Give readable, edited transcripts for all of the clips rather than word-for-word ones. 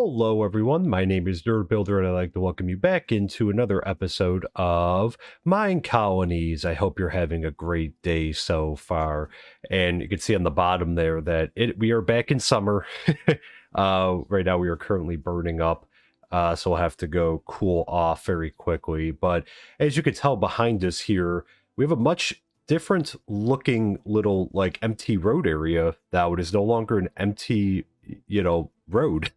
Hello, everyone. My name is Nerd Builder, and I'd like to welcome you back into another episode of MineColonies. I hope you're having a great day so far. And you can see on the bottom there that we are back in summer. Right now, we are currently burning up, so we'll have to go cool off very quickly. But as you can tell behind us here, we have a much different looking little like empty road area now. It is no longer an empty road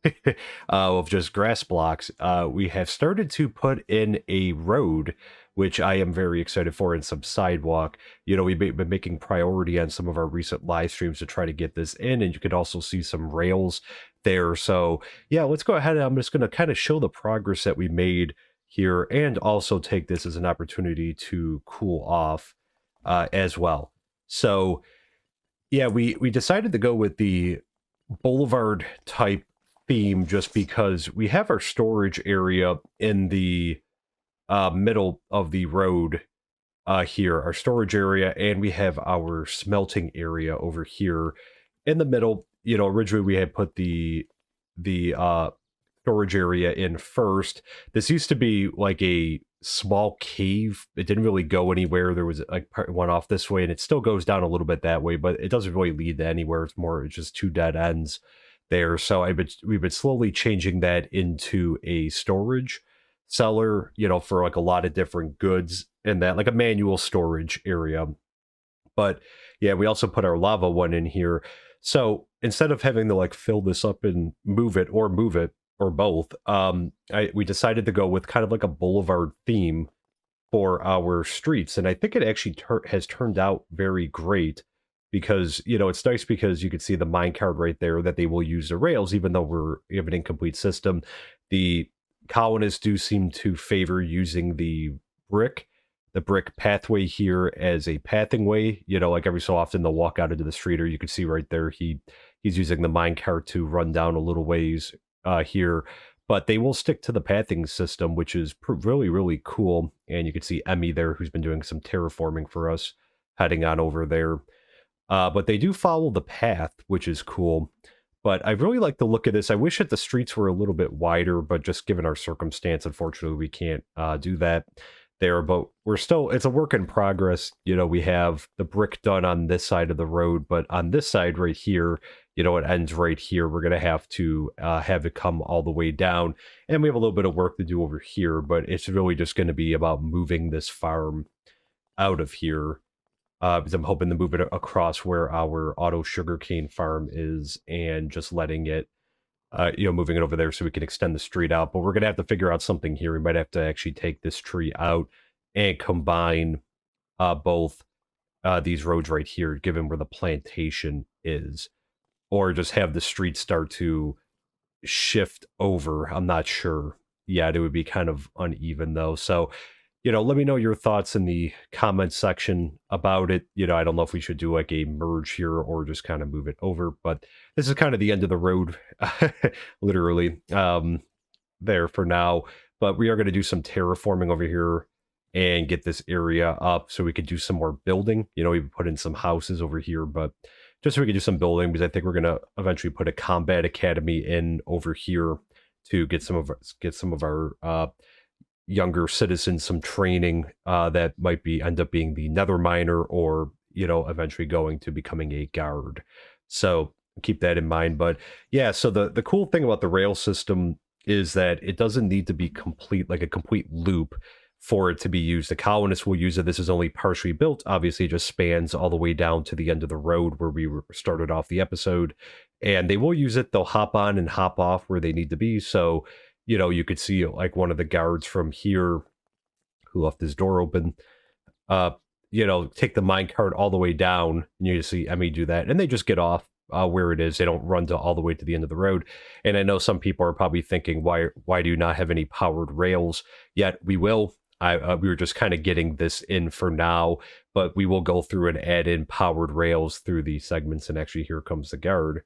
of just grass blocks. We have started to put in a road, which I am very excited for, and some sidewalk. We've been making priority on some of our recent live streams to try to get this in, and you could also see some rails there. So yeah, let's go ahead. I'm just going to kind of show the progress that we made here, and also take this as an opportunity to cool off as well. So yeah, we decided to go with the boulevard type theme just because we have our storage area in the middle of the road here, our storage area, and we have our smelting area over here in the middle. Originally we had put the storage area in first. This used to be like a small cave. It didn't really go anywhere. There was like one off this way, and it still goes down a little bit that way, but it doesn't really lead to anywhere. It's just two dead ends there. So we've been slowly changing that into a storage cellar, for like a lot of different goods, and that like a manual storage area. But yeah, we also put our lava one in here. So instead of having to like fill this up and move it, or both, we decided to go with kind of like a boulevard theme for our streets, and I think it actually has turned out very great, because it's nice because you can see the minecart right there that they will use the rails, even though we have an incomplete system. The colonists do seem to favor using the brick pathway here as a pathing way. Like every so often they'll walk out into the street, or you can see right there he's using the minecart to run down a little ways here, but they will stick to the pathing system, which is really, really cool. And you can see Emmy there, who's been doing some terraforming for us, heading on over there. But they do follow the path, which is cool. But I really like the look of this. I wish that the streets were a little bit wider, but just given our circumstance, unfortunately, we can't do that there. But it's a work in progress. We have the brick done on this side of the road, but on this side right here, it ends right here. We're going to have to have it come all the way down. And we have a little bit of work to do over here, but it's really just going to be about moving this farm out of here. Because I'm hoping to move it across where our auto sugarcane farm is, and just letting it, moving it over there so we can extend the street out. But we're going to have to figure out something here. We might have to actually take this tree out and combine both these roads right here, given where the plantation is. Or just have the street start to shift over. I'm not sure yet. It would be kind of uneven, though. So, let me know your thoughts in the comment section about it. I don't know if we should do like a merge here or just kind of move it over, but this is kind of the end of the road, literally, there for now. But we are going to do some terraforming over here and get this area up so we could do some more building. We put in some houses over here, but just so we can do some building, because I think we're going to eventually put a combat academy in over here to get some of our younger citizens some training that might end up being the nether miner, or eventually going to becoming a guard. So keep that in mind. But yeah, so the cool thing about the rail system is that it doesn't need to be a complete loop for it to be used. The colonists will use it. This is only partially built. Obviously, it just spans all the way down to the end of the road where we started off the episode. And they will use it. They'll hop on and hop off where they need to be. So, you could see like one of the guards from here who left his door open, take the minecart all the way down. And you see Emmy do that. And they just get off where it is. They don't run all the way to the end of the road. And I know some people are probably thinking, why do you not have any powered rails yet? We will. We were just kind of getting this in for now, but we will go through and add in powered rails through these segments. And actually, here comes the guard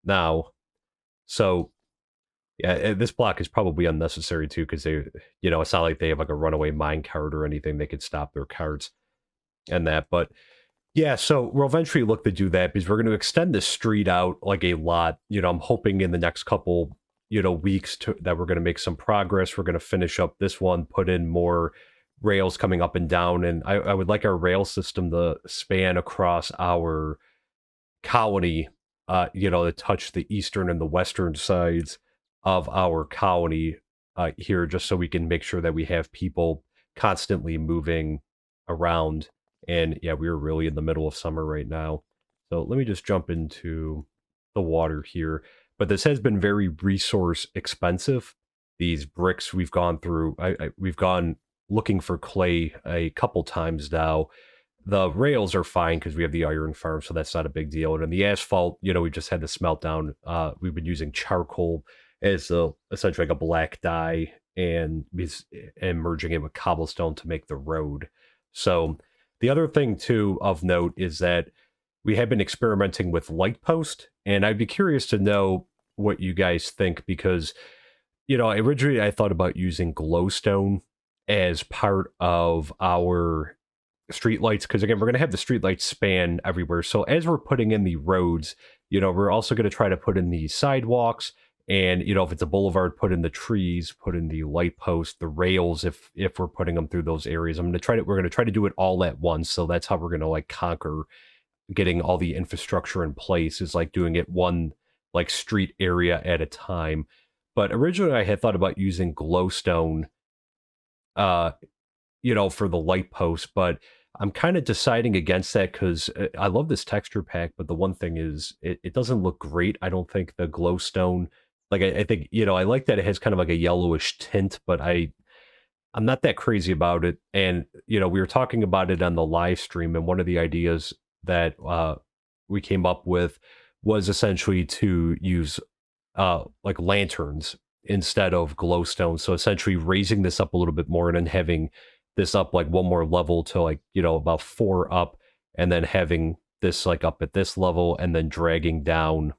now. So yeah, this block is probably unnecessary too, because they, it's not like they have like a runaway minecart or anything. They could stop their carts and that. But yeah, so we'll eventually look to do that, because we're going to extend the street out like a lot. I'm hoping in the next couple weeks that we're going to make some progress. We're going to finish up this one, put in more rails coming up and down, and I would like our rail system to span across our colony, to touch the eastern and the western sides of our colony here, just so we can make sure that we have people constantly moving around. And yeah, we're really in the middle of summer right now. So let me just jump into the water here. But this has been very resource expensive. These bricks we've gone through, we've gone looking for clay a couple times now. The rails are fine because we have the iron farm, so that's not a big deal. And in the asphalt, we just had to smelt down. We've been using charcoal as essentially like a black dye and merging it with cobblestone to make the road. So the other thing too of note is that we have been experimenting with light post, and I'd be curious to know what you guys think because originally I thought about using glowstone as part of our street lights, because again, we're going to have the street lights span everywhere. So as we're putting in the roads, we're also going to try to put in the sidewalks, and if it's a boulevard, put in the trees, put in the light posts, the rails if we're putting them through those areas. We're going to try to do it all at once. So that's how we're going to like conquer getting all the infrastructure in place, is like doing it one like street area at a time. But originally I had thought about using glowstone for the light post, but I'm kind of deciding against that because I love this texture pack, but the one thing is it doesn't look great. I don't think the glowstone, like I think, I like that it has kind of like a yellowish tint, but I'm not that crazy about it. And, we were talking about it on the live stream, and one of the ideas that we came up with was essentially to use like lanterns instead of glowstone. So essentially raising this up a little bit more and then having this up like one more level to like, about 4 up, and then having this like up at this level and then dragging down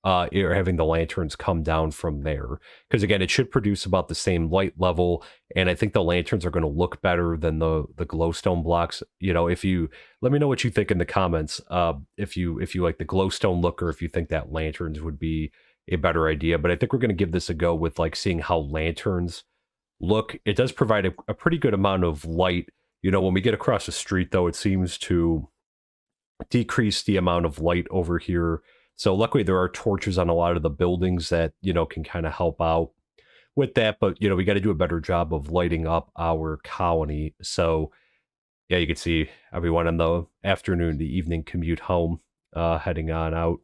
or having the lanterns come down from there. Because again, it should produce about the same light level, and I think the lanterns are going to look better than the glowstone blocks. If you let me know what you think in the comments, if you like the glowstone look, or if you think that lanterns would be a better idea. But I think we're going to give this a go with like seeing how lanterns look. It does provide a pretty good amount of light. When we get across the street, though, it seems to decrease the amount of light over here. So luckily there are torches on a lot of the buildings that, can kind of help out with that. But, we got to do a better job of lighting up our colony. So yeah, you can see everyone in the afternoon, the evening commute home, heading on out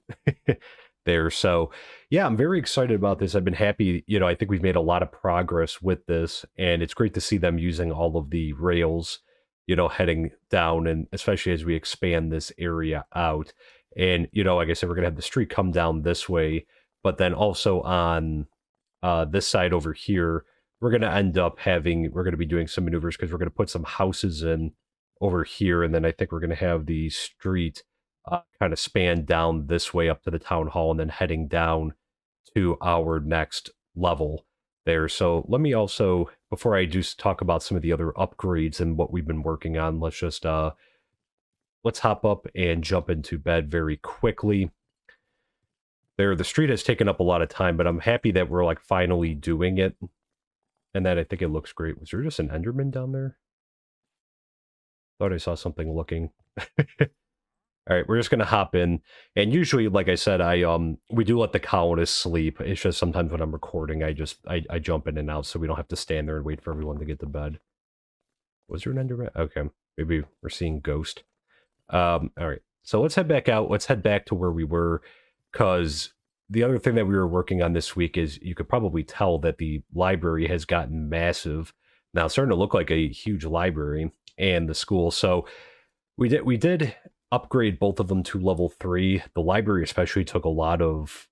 there. So yeah, I'm very excited about this. I've been happy. I think we've made a lot of progress with this, and it's great to see them using all of the rails, heading down, and especially as we expand this area out. And, like I said, we're going to have the street come down this way, but then also on this side over here, we're going to be doing some maneuvers because we're going to put some houses in over here. And then I think we're going to have the street kind of span down this way up to the town hall, and then heading down to our next level there. So let me also, before I do talk about some of the other upgrades and what we've been working on, let's hop up and jump into bed very quickly. The street has taken up a lot of time, but I'm happy that we're like finally doing it, and that I think it looks great. Was there just an Enderman down there? Thought I saw something looking. All right, we're just gonna hop in, and usually, like I said, we do let the colonists sleep. It's just sometimes when I'm recording, I jump in and out, so we don't have to stand there and wait for everyone to get to bed. Was there an Enderman? Okay, maybe we're seeing Ghost. All right, so let's head back out. Let's head back to where we were, because the other thing that we were working on this week is, you could probably tell that the library has gotten massive. Now it's starting to look like a huge library, and the school. So we did upgrade both of them to level 3. The library especially took a lot of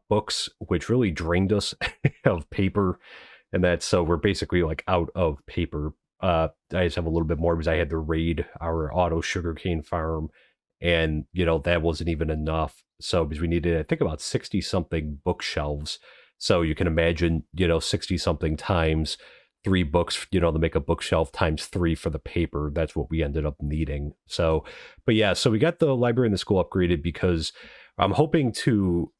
books, which really drained us of paper, and that's, so we're basically like out of paper. I just have a little bit more because I had to raid our auto sugarcane farm, and that wasn't even enough. So because we needed, I think, about 60 something bookshelves. So you can imagine, 60 something times 3 books, to make a bookshelf times 3 for the paper. That's what we ended up needing. So, but yeah, so we got the library and the school upgraded because I'm hoping to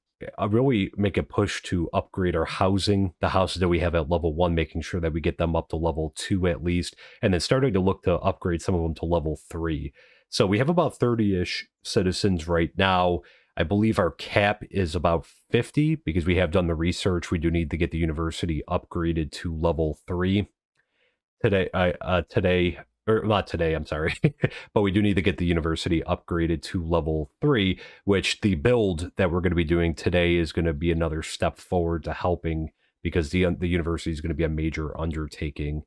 really make a push to upgrade our housing, the houses that we have at level 1, making sure that we get them up to level 2 at least, and then starting to look to upgrade some of them to level 3. So we have about 30-ish citizens right now. I believe our cap is about 50 because we have done the research. We do need to get the university upgraded to level 3 today, or not today, I'm sorry, but we do need to get the university upgraded to level 3, which the build that we're going to be doing today is going to be another step forward to helping, because the university is going to be a major undertaking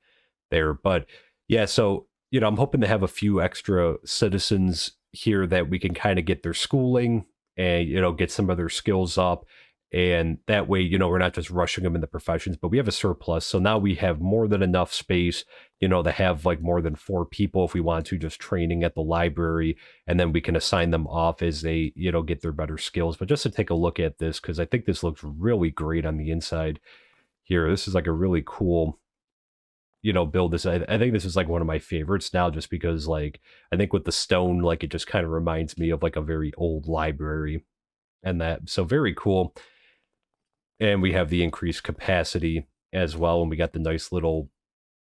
there. But yeah, so I'm hoping to have a few extra citizens here that we can kind of get their schooling and get some of their skills up, and that way we're not just rushing them into professions, but we have a surplus. So now we have more than enough space to have like more than 4 people if we want to, just training at the library, and then we can assign them off as they get their better skills. But just to take a look at this, because I think this looks really great on the inside here. This is like a really cool build. This I think this is like one of my favorites now, just because like I think with the stone, like it just kind of reminds me of like a very old library, and that, so very cool. And we have the increased capacity as well, and we got the nice little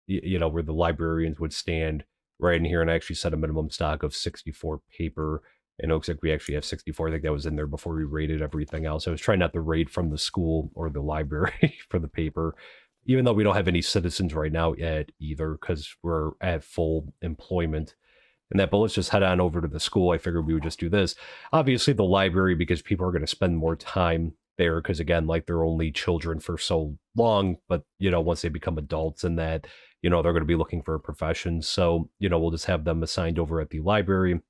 where the librarians would stand right in here. And I actually set a minimum stock of 64 paper, and it looks like we actually have 64. I think that was in there before we raided everything else. I was trying not to raid from the school or the library for the paper, even though we don't have any citizens right now yet either, because we're at full employment and that. But let's just head on over to the school. I figured we would just do this. Obviously the library, because people are going to spend more time there, because again, like they're only children for so long, but once they become adults and that, they're going to be looking for a profession. So we'll just have them assigned over at the library.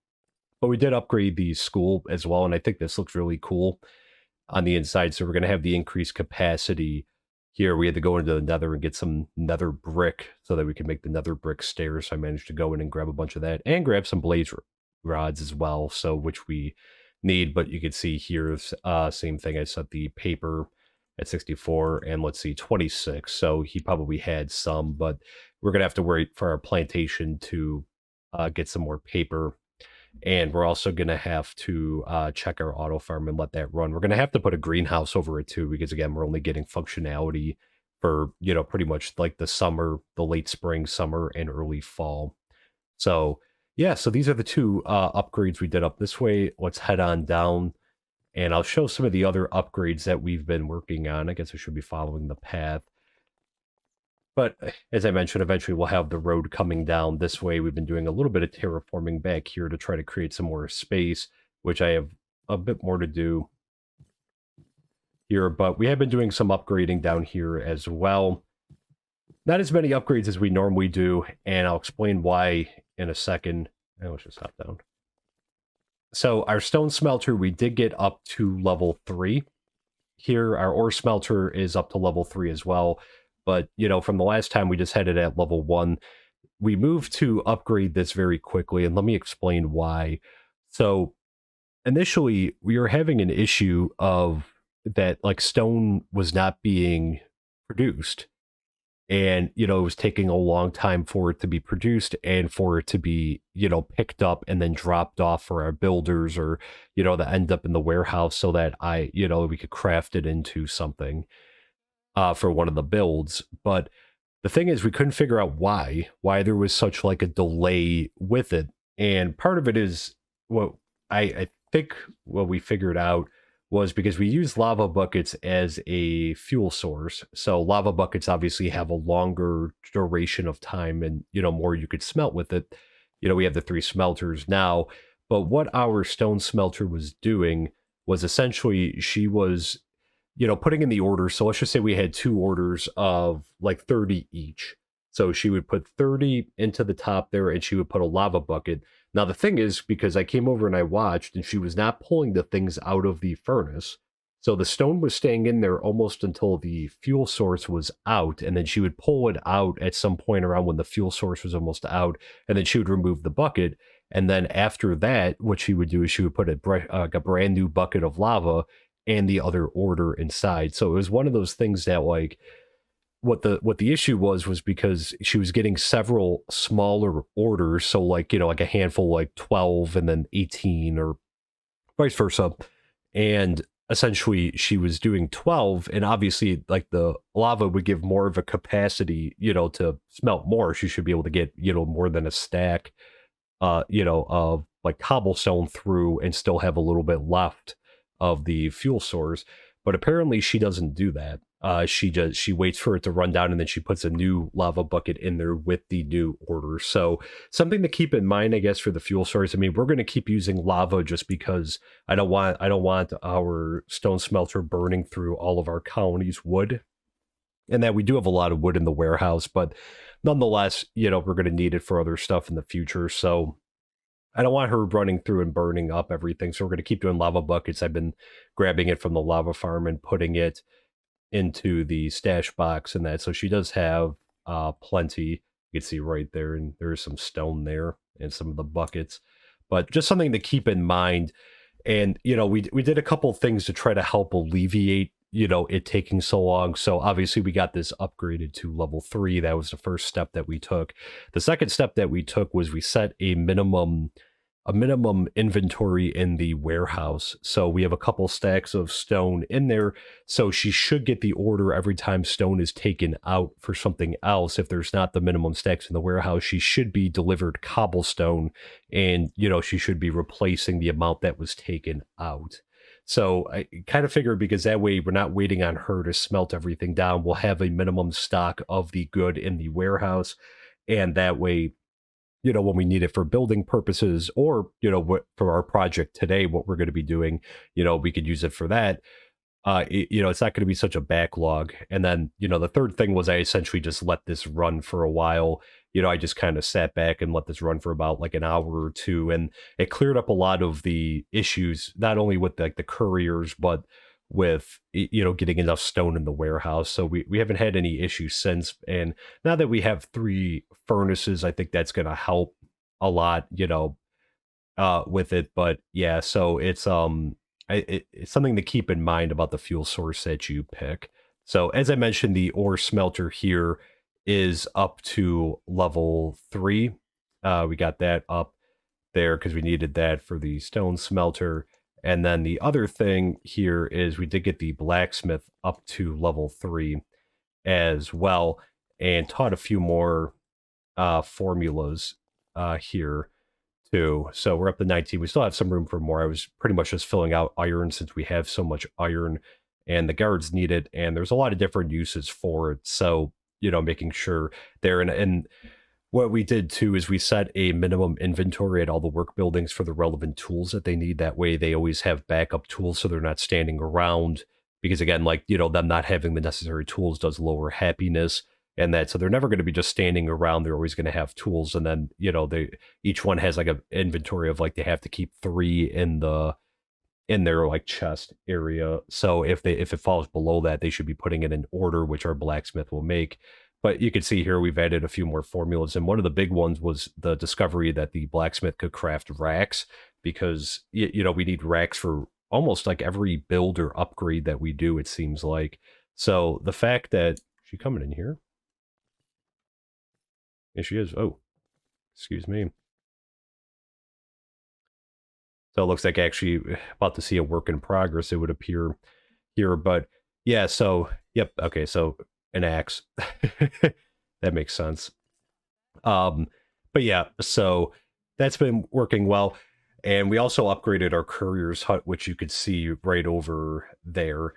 But we did upgrade the school as well, and I think this looks really cool on the inside. So we're going to have the increased capacity here. We had to go into the nether and get some nether brick so that we can make the nether brick stairs. So I managed to go in and grab a bunch of that and grab some blaze rods as well, so which we need. But you can see here, same thing. I set the paper at 64 and let's see, 26. So he probably had some, but we're going to have to wait for our plantation to get some more paper. And we're also going to have to check our auto farm and let that run. We're going to have to put a greenhouse over it too, because again, we're only getting functionality for, pretty much like the summer, the late spring, summer, and early fall. So yeah, so these are the 2 upgrades we did up this way. Let's head on down and I'll show some of the other upgrades that we've been working on. I guess I should be following the path. But as I mentioned, eventually we'll have the road coming down this way. We've been doing a little bit of terraforming back here to try to create some more space, which I have a bit more to do here. But we have been doing some upgrading down here as well. Not as many upgrades as we normally do, and I'll explain why in a second. Let's just hop down. So our stone smelter, we did get up to level 3. Here, our ore smelter is up to level 3 as well. But, from the last time we just had it at level 1, we moved to upgrade this very quickly, and let me explain why. So initially, we were having an issue of that, like, stone was not being produced. And, it was taking a long time for it to be produced and for it to be, picked up and then dropped off for our builders, or, to end up in the warehouse so that we could craft it into something for one of the builds. But the thing is, we couldn't figure out why there was such like a delay with it. And part of it is what I think what we figured out was because we use lava buckets as a fuel source. So lava buckets obviously have a longer duration of time and, more you could smelt with it. We have the 3 smelters now, but what our stone smelter was doing was essentially she was, putting in the order. So let's just say we had 2 orders of like 30 each. So she would put 30 into the top there and she would put a lava bucket. Now, the thing is, because I came over and I watched, and she was not pulling the things out of the furnace. So the stone was staying in there almost until the fuel source was out. And then she would pull it out at some point around when the fuel source was almost out. And then she would remove the bucket. And then after that, what she would do is she would put a brand new bucket of lava and the other order inside. So it was one of those things that, like, what the issue was because she was getting several smaller orders, so like like a handful, like 12 and then 18 or vice versa, and essentially she was doing 12, and obviously like the lava would give more of a capacity, to smelt more. She should be able to get, more than a stack, of like cobblestone through and still have a little bit left of the fuel source. But apparently she doesn't do that. She waits for it to run down, and then she puts a new lava bucket in there with the new order. So something to keep in mind, I guess, for the fuel source. I mean, we're going to keep using lava just because I don't want our stone smelter burning through all of our colonies' wood, and that we do have a lot of wood in the warehouse, but nonetheless, we're going to need it for other stuff in the future. So I don't want her running through and burning up everything. So we're going to keep doing lava buckets. I've been grabbing it from the lava farm and putting it into the stash box and that. So she does have plenty. You can see right there, and there's some stone there and some of the buckets. But just something to keep in mind. And we did a couple things to try to help alleviate it taking so long. So obviously we got this upgraded to level 3. That was the first step that we took. The second step that we took was we set a minimum inventory in the warehouse. So we have a couple stacks of stone in there. So she should get the order every time stone is taken out for something else. If there's not the minimum stacks in the warehouse, she should be delivered cobblestone, and she should be replacing the amount that was taken out. So I kind of figured, because that way we're not waiting on her to smelt everything down. We'll have a minimum stock of the good in the warehouse, and that way, when we need it for building purposes, or, for our project today, what we're going to be doing, we could use it for that. It's not going to be such a backlog. And then, the third thing was I essentially just let this run for a while. I just kind of sat back and let this run for about like an hour or two, and it cleared up a lot of the issues, not only with like the couriers, but with getting enough stone in the warehouse. So we haven't had any issues since. And now that we have 3 furnaces, I think that's going to help a lot, with it. But yeah, so it's something to keep in mind about the fuel source that you pick. So as I mentioned, the ore smelter here is up to level 3. We got that up there because we needed that for the stone smelter. And then the other thing here is we did get the blacksmith up to level 3 as well, and taught a few more formulas here too. So we're up to 19. We still have some room for more. I was pretty much just filling out iron since we have so much iron and the guards need it, and there's a lot of different uses for it. So, making sure they're in. And what we did too is we set a minimum inventory at all the work buildings for the relevant tools that they need. That way they always have backup tools, so they're not standing around. Because again, like, them not having the necessary tools does lower happiness, and that, so they're never going to be just standing around. They're always going to have tools. And then, they each one has like an inventory of like, they have to keep 3 in their like chest area. So if it falls below that, they should be putting it in order, which our blacksmith will make. But you can see here we've added a few more formulas, and one of the big ones was the discovery that the blacksmith could craft racks, because we need racks for almost like every build or upgrade that we do, it seems like. So the fact that she coming in here, yeah, she is. Oh, excuse me. So it looks like actually about to see a work in progress, it would appear here. But yeah, so yep, okay, so an axe. That makes sense. But yeah, so that's been working well. And we also upgraded our courier's hut, which you could see right over there.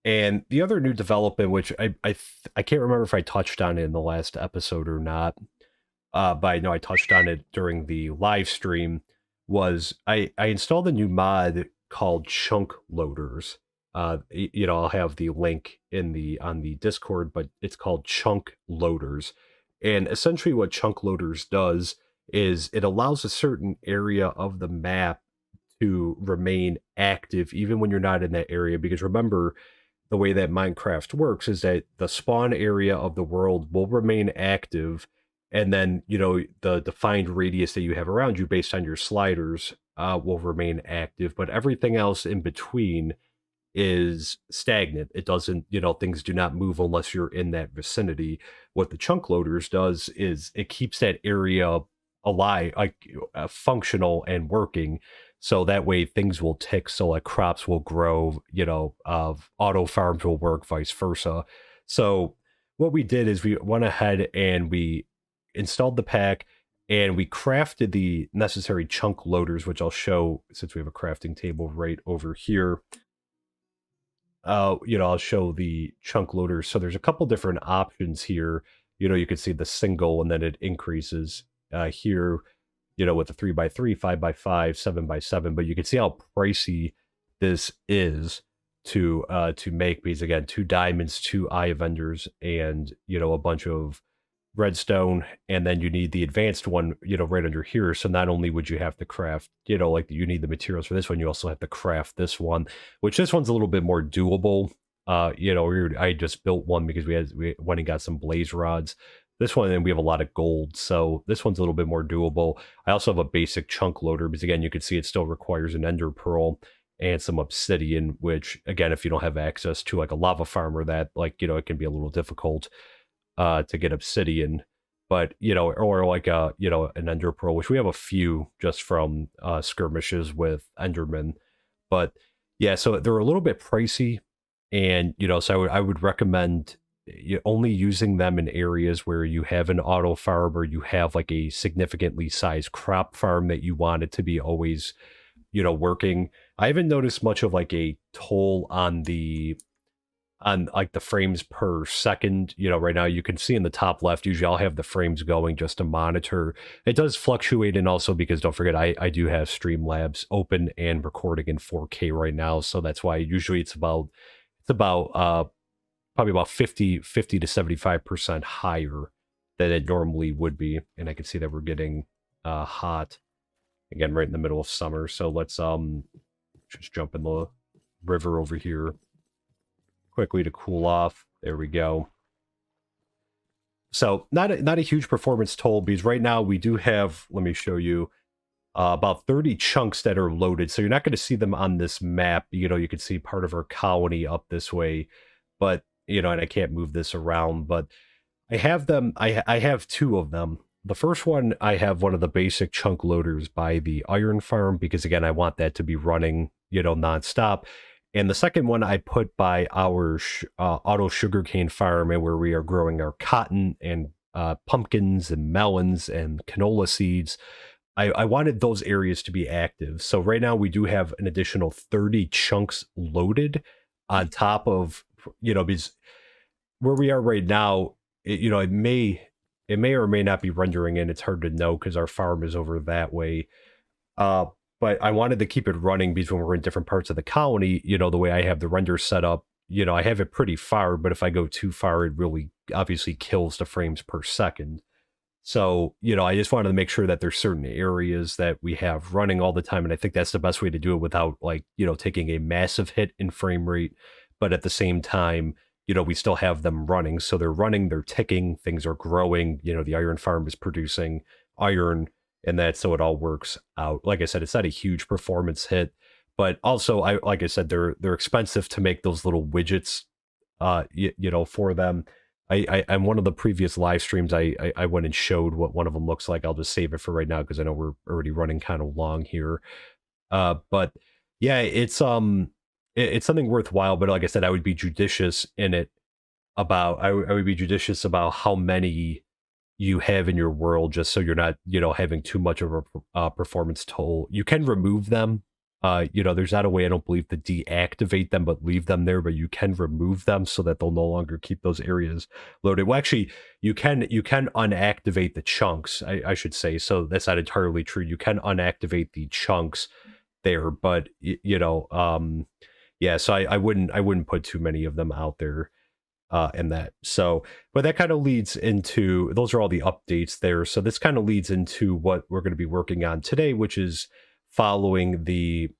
And the other new development, which I can't remember if I touched on it in the last episode or not, but I know I touched on it during the live stream, was I installed a new mod called chunk loaders. I'll have the link on the Discord, but it's called chunk loaders. And essentially what chunk loaders does is it allows a certain area of the map to remain active even when you're not in that area. Because remember, the way that Minecraft works is that the spawn area of the world will remain active, and then the defined radius that you have around you based on your sliders will remain active, but everything else in between is stagnant. It doesn't, things do not move unless you're in that vicinity. What the chunk loaders does is it keeps that area alive, like functional and working. So that way things will tick. So like crops will grow, auto farms will work, vice versa. So what we did is we went ahead and we installed the pack and we crafted the necessary chunk loaders, which I'll show since we have a crafting table right over here. I'll show the chunk loaders. So there's a couple different options here. You can see the single and then it increases here, with a 3x3, 5x5, 7x7. But you can see how pricey this is to make, because again, 2 diamonds, 2 eye vendors, and a bunch of redstone, and then you need the advanced one, right under here. So not only would you have to craft, like you need the materials for this one, you also have to craft this one, which this one's a little bit more doable. I just built one because we went and got some blaze rods. This one, and we have a lot of gold, so this one's a little bit more doable. I also have a basic chunk loader because again, you can see it still requires an ender pearl and some obsidian, which again, if you don't have access to like a lava farm or that, like, it can be a little difficult to get obsidian, but or like an ender pearl, which we have a few just from skirmishes with endermen. But yeah, so they're a little bit pricey, and so I would recommend only using them in areas where you have an auto farm or you have like a significantly sized crop farm that you want it to be always working. I haven't noticed much of like a toll on like the frames per second. Right now you can see in the top left, usually I'll have the frames going just to monitor. It does fluctuate, and also because don't forget, I do have Streamlabs open and recording in 4K right now, so that's why usually it's about probably about 50 to 75% higher than it normally would be. And I can see that we're getting hot again right in the middle of summer. So let's just jump in the river over here quickly to cool off. There we go. So not a huge performance toll, because right now we do have, let me show you, about 30 chunks that are loaded. So you're not going to see them on this map. You can see part of our colony up this way, but and I can't move this around, but I have them. I have 2 of them. The first one, I have one of the basic chunk loaders by the iron farm, because again, I want that to be running, nonstop. And the second one I put by our auto sugarcane farm, and where we are growing our cotton and pumpkins and melons and canola seeds. I wanted those areas to be active. So right now we do have an additional 30 chunks loaded on top of, because where we are right now, it may or may not be rendering in. It's hard to know because our farm is over that way. But I wanted to keep it running because when we're in different parts of the colony, the way I have the render set up, I have it pretty far, but if I go too far, it really obviously kills the frames per second. So, I just wanted to make sure that there's certain areas that we have running all the time. And I think that's the best way to do it without like, taking a massive hit in frame rate. But at the same time, we still have them running. So they're running, they're ticking, things are growing. The iron farm is producing iron, and that, so it all works out. Like I said, it's not a huge performance hit, but also like I said, they're expensive to make those little widgets, for them. I'm one of the previous live streams, I went and showed what one of them looks like. I'll just save it for right now because I know we're already running kind of long here. But yeah, it's something worthwhile. But like I said, I would be judicious in it about I would be judicious about how many you have in your world, just so you're not having too much of a performance toll. You can remove them. There's not a way, I don't believe, to deactivate them, but leave them there, but you can remove them so that they'll no longer keep those areas loaded. Well, actually, you can unactivate the chunks, I should say. So that's not entirely true. You can unactivate the chunks there, but yeah, so I wouldn't put too many of them out there in that. So, but that kind of leads into, those are all the updates there. So this kind of leads into what we're going to be working on today, which is following the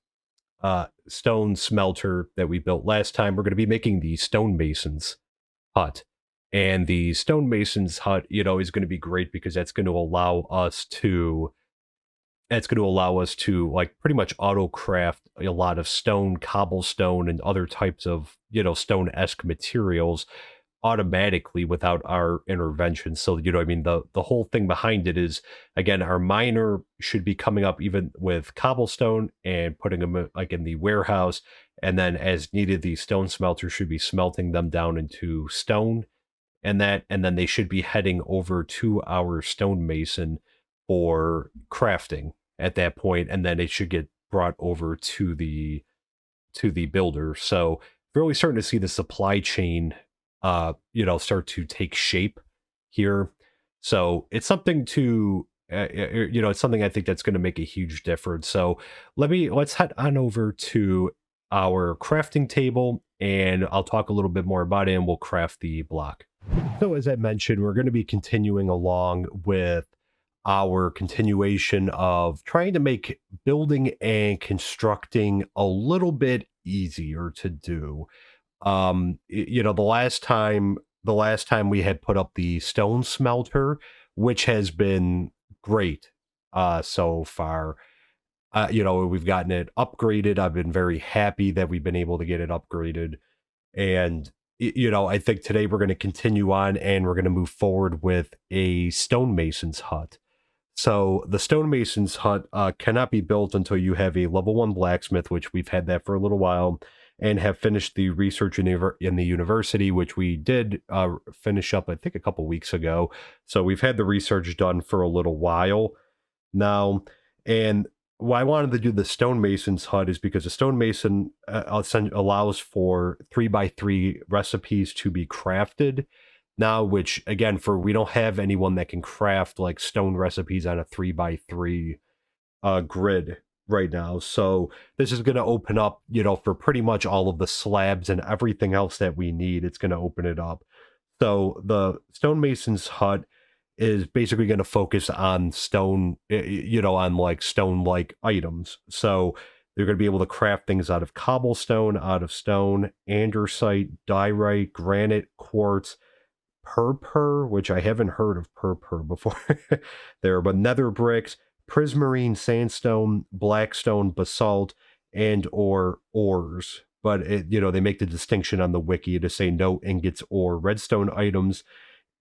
stone smelter that we built last time. We're going to be making the StoneMason's hut, and the StoneMason's hut, is going to be great because that's going to allow us to like pretty much auto craft a lot of stone, cobblestone, and other types of stone-esque materials automatically without our intervention. So, I mean, the whole thing behind it is, again, our miner should be coming up even with cobblestone and putting them like in the warehouse, and then as needed, the stone smelter should be smelting them down into stone, and then they should be heading over to our stonemason for crafting at that point, and then it should get brought over to the builder. So really starting to see the supply chain start to take shape here. So it's something to it's something I think that's going to make a huge difference. So let's head on over to our crafting table, and I'll talk a little bit more about it, and we'll craft the block. So as I mentioned, we're going to be continuing along with our continuation of trying to make building and constructing a little bit easier to do. The last time we had put up the stone smelter, which has been great so far. We've gotten it upgraded. I've been very happy that we've been able to get it upgraded. And I think today we're going to continue on, and we're going to move forward with a stonemason's hut. So the stonemason's hut cannot be built until you have a level 1 blacksmith, which we've had that for a little while, and have finished the research in the university, which we did finish up, I think, a couple weeks ago. So we've had the research done for a little while now. And why I wanted to do the stonemason's hut is because the stonemason allows for 3x3 recipes to be crafted now, which again, we don't have anyone that can craft like stone recipes on a 3x3 grid right now. So this is going to open up, for pretty much all of the slabs and everything else that we need. It's going to open it up. So the stonemason's hut is basically going to focus on stone, on like stone-like items. So they're going to be able to craft things out of cobblestone, out of stone, andesite, diorite, granite, quartz, purpur, which I haven't heard of purpur before there, but nether bricks, prismarine sandstone, blackstone, basalt, and or ores. But they make the distinction on the wiki to say no ingots or redstone items.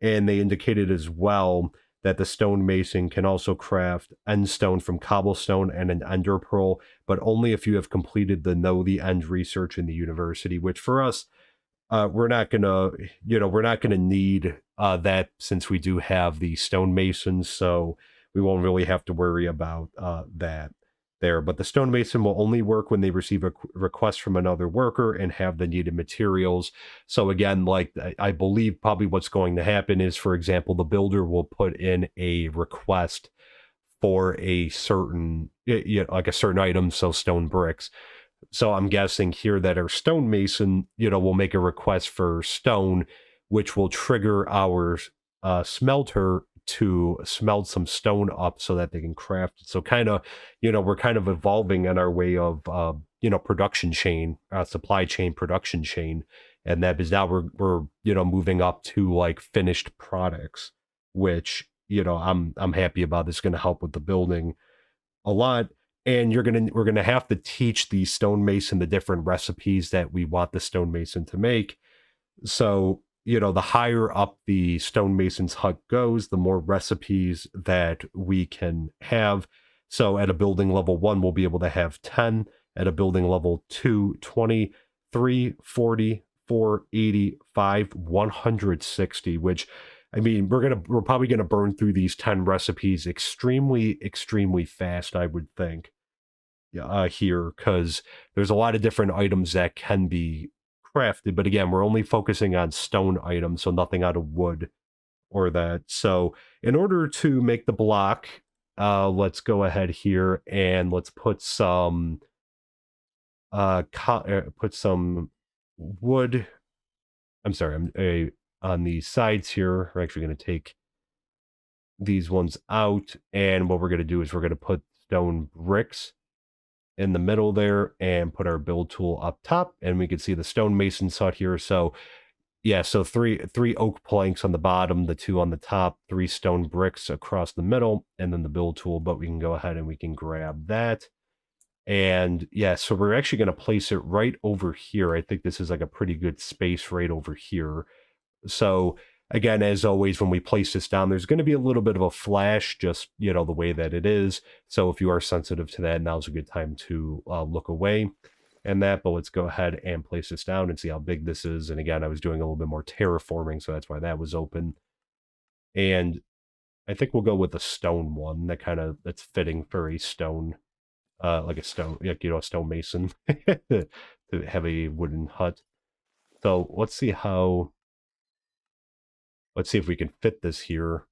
And they indicated as well that the stonemason can also craft endstone from cobblestone and an ender pearl, but only if you have completed the Know the End research in the university, which for us, we're not gonna need that, since we do have the stonemasons, so we won't really have to worry about that there. But the stonemason will only work when they receive a request from another worker and have the needed materials. So again, like I believe probably what's going to happen is, for example, the builder will put in a request for a certain, like a certain item, so stone bricks. So I'm guessing here that our stonemason, will make a request for stone, which will trigger our smelter to smelt some stone up so that they can craft it. So kind of, we're kind of evolving in our way of, production chain, supply chain, production chain. And that is now we're moving up to like finished products, which, I'm happy about. This is going to help with the building a lot. And we're gonna have to teach the stonemason the different recipes that we want the stonemason to make. So, the higher up the stonemason's hut goes, the more recipes that we can have. So at a building level 1, we'll be able to have 10. At a building level 2, 20, 3, 40, 4, 85, 160, which, I mean, we're probably gonna burn through these 10 recipes extremely, extremely fast, I would think, here, because there's a lot of different items that can be crafted. But again, we're only focusing on stone items, so nothing out of wood or that. So in order to make the block, let's go ahead here and let's put some put some wood. I'm sorry, on the sides here. We're actually going to take these ones out, and what we're going to do is we're going to put stone bricks in the middle there and put our build tool up top, and we can see the stonemason hut here. So yeah, so three oak planks on the bottom, the 2 on the top, 3 stone bricks across the middle, and then the build tool. But we can go ahead and we can grab that. And yeah, so we're actually going to place it right over here. I think this is like a pretty good space right over here. So again, as always, when we place this down, there's going to be a little bit of a flash, just, you know, the way that it is. So if you are sensitive to that, now's a good time to look away and that. But let's go ahead and place this down and see how big this is. And again, I was doing a little bit more terraforming, so that's why that was open. And I think we'll go with the stone one. That's fitting for a stone, like a stone, like, you know, a StoneMason to have a wooden hut. So let's see if we can fit this here.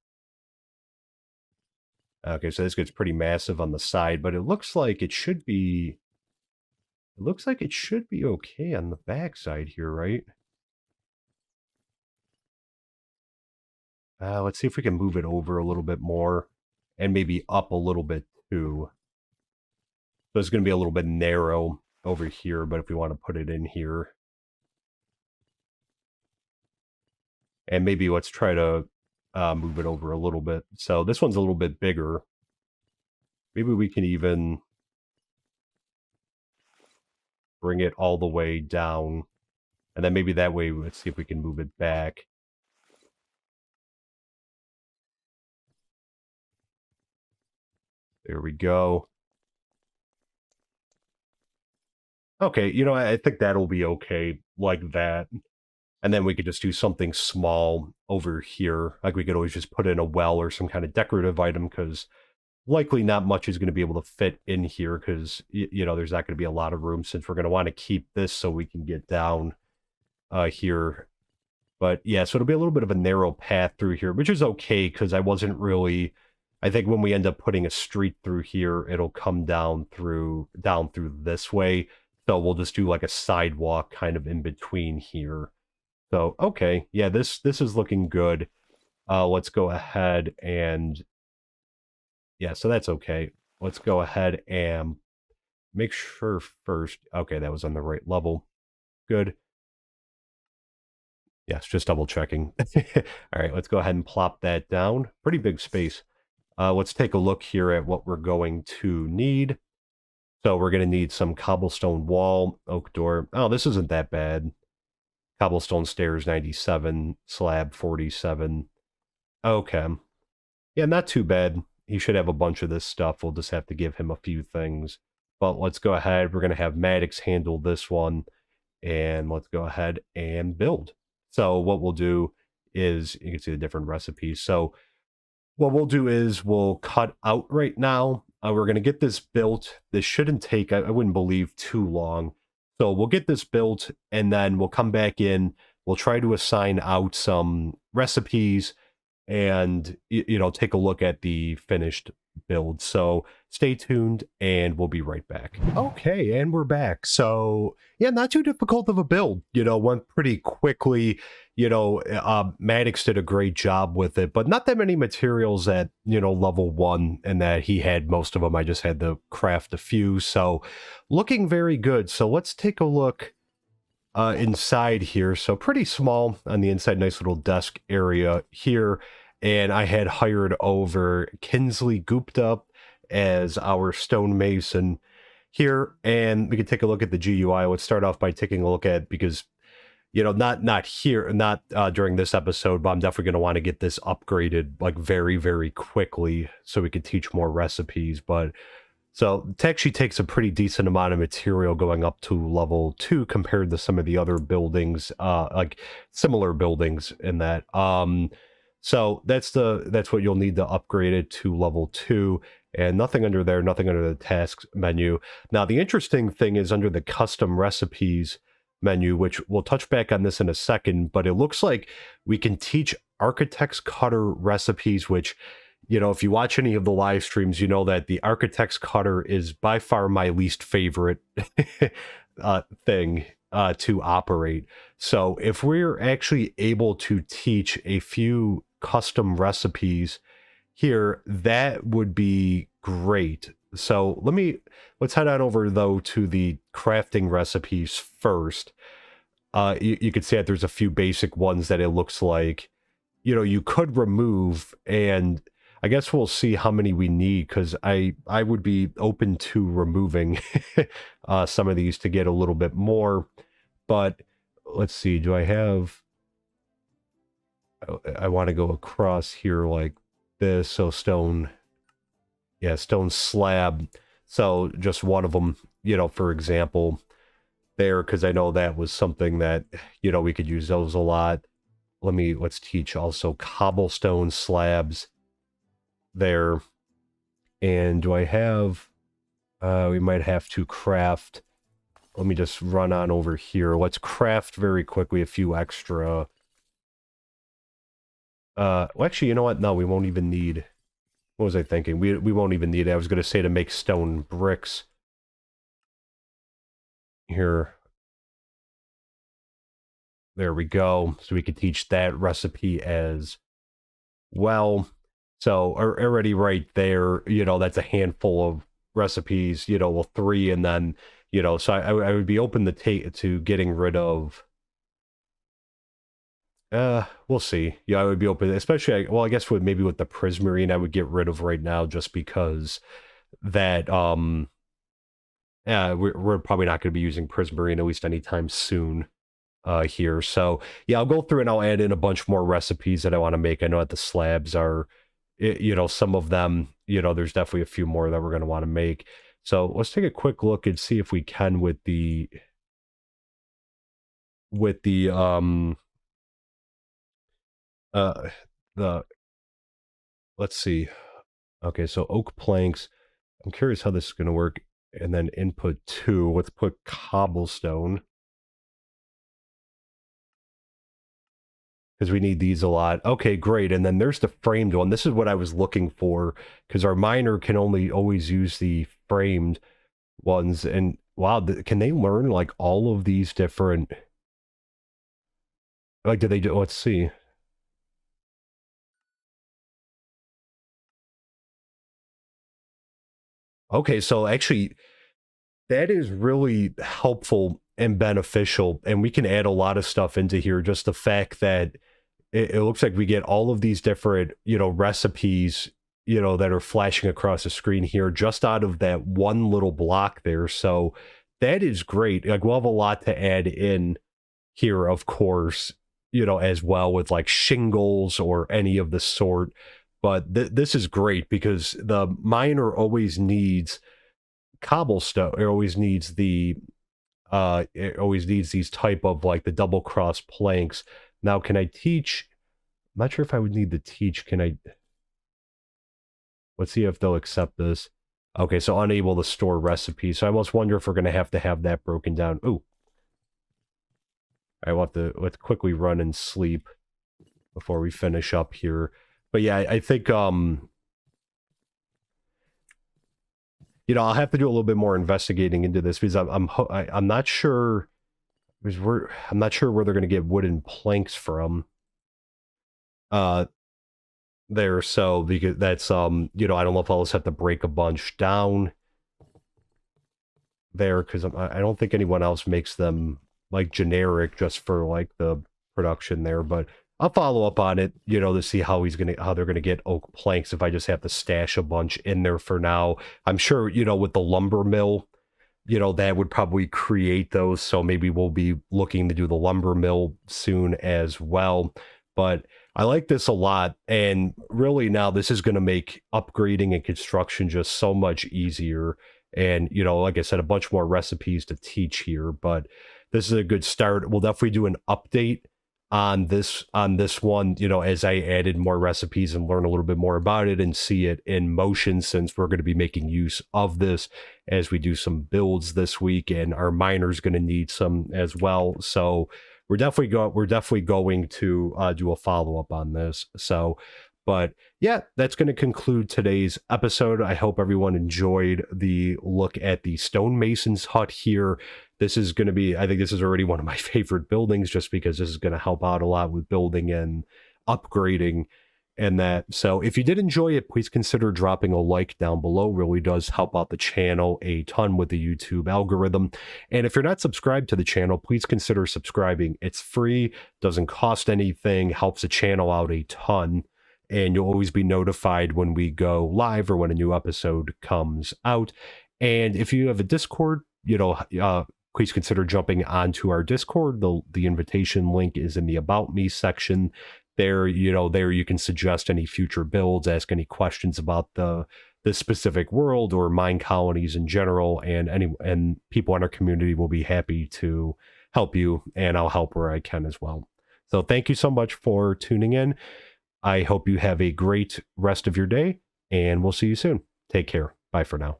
Okay, so this gets pretty massive on the side, but it looks like it should be okay on the back side here, right? Let's see if we can move it over a little bit more and maybe up a little bit too. So it's going to be a little bit narrow over here, but if we want to put it in here, and maybe let's try to move it over a little bit. So this one's a little bit bigger. Maybe we can even bring it all the way down. And then maybe that way, let's see if we can move it back. There we go. Okay, you know, I think that'll be okay like that. And then we could just do something small over here. Like we could always just put in a well or some kind of decorative item, because likely not much is going to be able to fit in here, because, you know, there's not going to be a lot of room, since we're going to want to keep this so we can get down here. But yeah, so it'll be a little bit of a narrow path through here, which is okay, because I think when we end up putting a street through here, it'll come down through this way. So we'll just do like a sidewalk kind of in between here. So, okay, yeah, this is looking good. Let's go ahead and, yeah, so that's okay. Let's go ahead and make sure first. Okay, that was on the right level. Good. Yes, just double checking. All right, let's go ahead and plop that down. Pretty big space. Let's take a look here at what we're going to need. So we're going to need some cobblestone wall, oak door. Oh, this isn't that bad. Cobblestone stairs, 97. Slab, 47. Okay. Yeah, not too bad. He should have a bunch of this stuff. We'll just have to give him a few things. But let's go ahead. We're going to have Maddox handle this one. And let's go ahead and build. So what we'll do is, you can see the different recipes. So what we'll do is we'll cut out right now. We're going to get this built. This shouldn't take, I wouldn't believe, too long. So we'll get this built, and then we'll come back in. We'll try to assign out some recipes and, you know, take a look at the finished build. So stay tuned, and we'll be right back. Okay, and we're back. So yeah, not too difficult of a build. You know, went pretty quickly. You know, Maddox did a great job with it, but not that many materials at, you know, level 1, and that he had most of them. I just had to craft a few. So looking very good. So let's take a look inside here. So pretty small on the inside, nice little desk area here. And I had hired over Kinsley Gupta as our StoneMason here. And we can take a look at the GUI. Let's start off by taking a look at, because, you know, not here, not during this episode, but I'm definitely going to want to get this upgraded like very, very quickly so we can teach more recipes. But so it actually takes a pretty decent amount of material going up to level 2 compared to some of the other buildings, like similar buildings in that. So that's what you'll need to upgrade it to level 2, and nothing under there, nothing under the tasks menu. Now the interesting thing is under the custom recipes menu, which we'll touch back on this in a second, but it looks like we can teach architect's cutter recipes, which, you know, if you watch any of the live streams, you know that the architect's cutter is by far my least favorite thing to operate. So if we're actually able to teach a few custom recipes here, that would be great. So let's head on over though to the crafting recipes first. You could see that there's a few basic ones that it looks like, you know, you could remove, and I guess we'll see how many we need, because I would be open to removing some of these to get a little bit more. But let's see, do I have... I want to go across here like this. So stone, yeah, stone slab. So just one of them, for example, there, because I know that was something that, we could use those a lot. Let's teach also cobblestone slabs there. And do I have, we might have to craft, let me just run on over here. Let's craft very quickly a few extra. Well, actually, you know what? No, we won't even need, what was I thinking? We won't even need it. I was going to say to make stone bricks here. There we go. So we could teach that recipe as well. So already right there, that's a handful of recipes, well, three, and then, so I would be open to getting rid of, we'll see. Yeah, I would be open, especially, well, I guess maybe with the prismarine, I would get rid of right now just because that, yeah, we're probably not going to be using prismarine at least anytime soon. Here. So yeah, I'll go through and I'll add in a bunch more recipes that I want to make. I know that the slabs are, some of them, there's definitely a few more that we're going to want to make. So let's take a quick look and see if we can with the, uh, the, let's see. Okay, so oak planks. I'm curious how this is going to work. And then input 2, let's put cobblestone, because we need these a lot. Okay, great. And then there's the framed one. This is what I was looking for, because our miner can only always use the framed ones. And wow, can they learn like all of these different, like, do they do, let's see. Okay, so actually that is really helpful and beneficial, and we can add a lot of stuff into here. Just the fact that it looks like we get all of these different, recipes, that are flashing across the screen here just out of that one little block there. So that is great. Like, we'll have a lot to add in here, of course, as well, with like shingles or any of the sort. But this is great because the miner always needs cobblestone. It always needs it always needs these type of like the double cross planks. Now, can I teach? I'm not sure if I would need to teach. Can I? Let's see if they'll accept this. Okay, so unable to store recipes. So I almost wonder if we're going to have that broken down. Ooh. I want to, let's quickly run and sleep before we finish up here. But yeah, I think, I'll have to do a little bit more investigating into this because I'm not sure, because I'm not sure where they're going to get wooden planks from. There, so because that's I don't know if I'll just have to break a bunch down there, because I don't think anyone else makes them like generic just for like the production there, but I'll follow up on it, to see how they're gonna get oak planks if I just have to stash a bunch in there for now. I'm sure, with the lumber mill, that would probably create those, so maybe we'll be looking to do the lumber mill soon as well. But I like this a lot, and really now this is going to make upgrading and construction just so much easier. And, like I said, a bunch more recipes to teach here, but this is a good start. We'll definitely do an update on this one, as I added more recipes and learn a little bit more about it and see it in motion, since we're going to be making use of this as we do some builds this week, and our miner's going to need some as well. So we're definitely going to do a follow-up on this. So, but yeah, that's going to conclude today's episode. I hope everyone enjoyed the look at the stonemason's hut here. This is going to be, I think this is already one of my favorite buildings, just because this is going to help out a lot with building and upgrading and that. So if you did enjoy it, please consider dropping a like down below. Really does help out the channel a ton with the YouTube algorithm. And if you're not subscribed to the channel, please consider subscribing. It's free, doesn't cost anything, helps the channel out a ton, and you'll always be notified when we go live or when a new episode comes out. And if you have a Discord, please consider jumping onto our Discord. The invitation link is in the About Me section there, there you can suggest any future builds, ask any questions about the specific world or mine colonies in general, and people in our community will be happy to help you, and I'll help where I can as well. So thank you so much for tuning in. I hope you have a great rest of your day, and we'll see you soon. Take care. Bye for now.